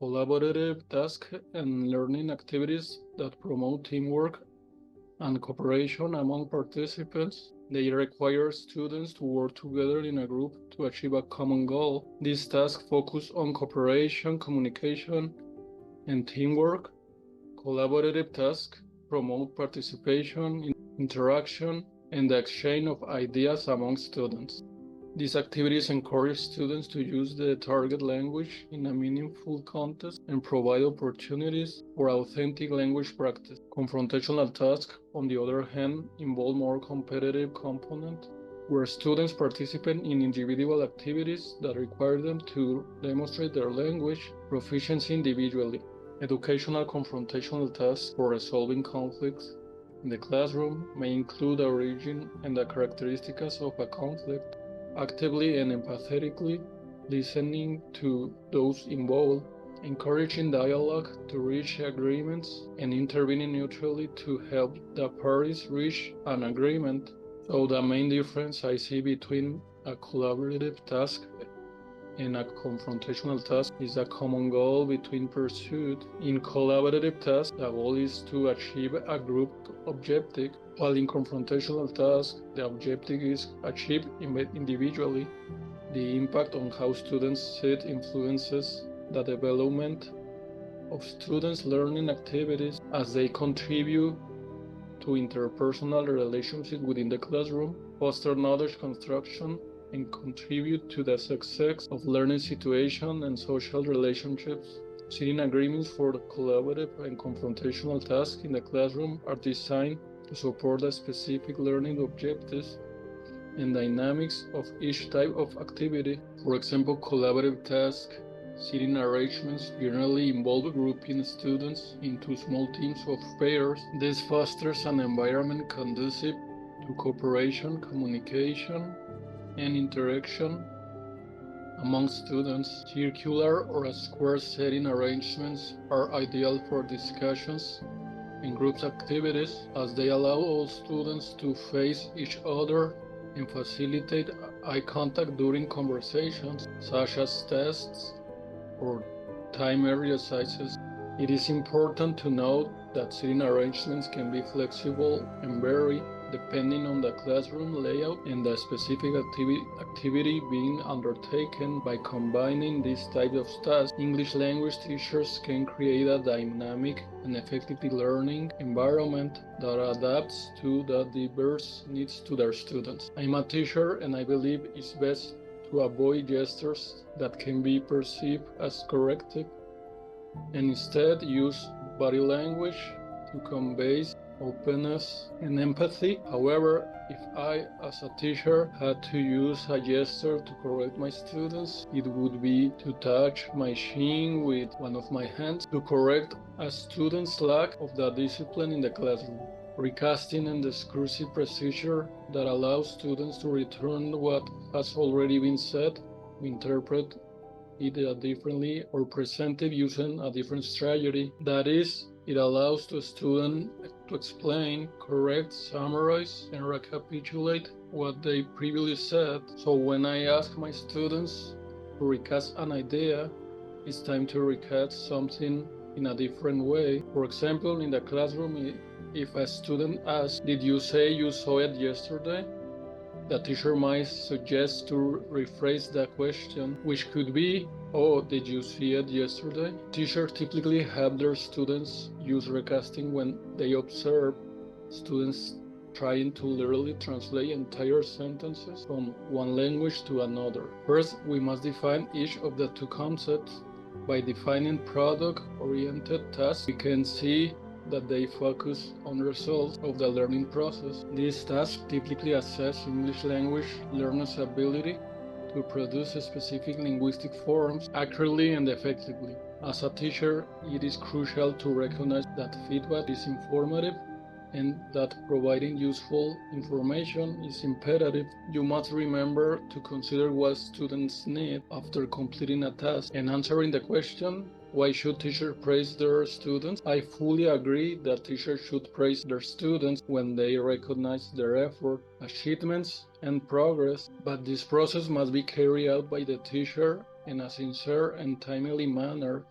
collaborative tasks and learning activities that promote teamwork and cooperation among participants. They require students to work together in a group to achieve a common goal. These tasks focus on cooperation, communication, and teamwork. Collaborative tasks promote participation, interaction, and the exchange of ideas among students. These activities encourage students to use the target language in a meaningful context and provide opportunities for authentic language practice. Confrontational tasks, on the other hand, involve more competitive component, where students participate in individual activities that require them to demonstrate their language proficiency individually. Educational confrontational tasks for resolving conflicts in the classroom may include the origin and the characteristics of a conflict, actively and empathetically listening to those involved, encouraging dialogue to reach agreements, and intervening neutrally to help the parties reach an agreement. So the main difference I see between a collaborative task and a confrontational task is a common goal between pursued. In collaborative tasks, the goal is to achieve a group objective, while in confrontational tasks, the objective is achieved individually. The impact on how students see it influences the development of students' learning activities as they contribute to interpersonal relationships within the classroom, foster knowledge construction, and contribute to the success of learning situations and social relationships. Sitting agreements for the collaborative and confrontational tasks in the classroom are designed to support the specific learning objectives and dynamics of each type of activity. For example, collaborative tasks, sitting arrangements generally involve grouping students into small teams of pairs. This fosters an environment conducive to cooperation, communication, and interaction among students. Circular or square setting arrangements are ideal for discussions and group activities, as they allow all students to face each other and facilitate eye contact during conversations, such as tests or time exercises. It is important to note that seating arrangements can be flexible and vary depending on the classroom layout and the specific activity being undertaken. By combining these types of tasks, English language teachers can create a dynamic and effective learning environment that adapts to the diverse needs to their students. I'm a teacher, and I believe it's best to avoid gestures that can be perceived as corrective and instead use body language to convey openness and empathy. However, if I, as a teacher, had to use a gesture to correct my students, it would be to touch my chin with one of my hands to correct a student's lack of the discipline in the classroom. Recasting and discursive procedure that allows students to return what has already been said, interpret it differently, or present it using a different strategy. That is, it allows the student to explain, correct, summarize, and recapitulate what they previously said. So when I ask my students to recast an idea, it's time to recast something in a different way. For example, in the classroom, if a student asks, "Did you say you saw it yesterday?" the teacher might suggest to rephrase the question, which could be, "Oh, did you see it yesterday?" Teachers typically have their students use recasting when they observe students trying to literally translate entire sentences from one language to another. First, we must define each of the two concepts. By defining product-oriented tasks, we can see that they focus on results of the learning process. These tasks typically assess English language learners' ability to produce specific linguistic forms accurately and effectively. As a teacher, it is crucial to recognize that feedback is informative and that providing useful information is imperative. You must remember to consider what students need after completing a task and answering the question, why should teachers praise their students? I fully agree that teachers should praise their students when they recognize their effort, achievements, and progress, but this process must be carried out by the teacher in a sincere and timely manner.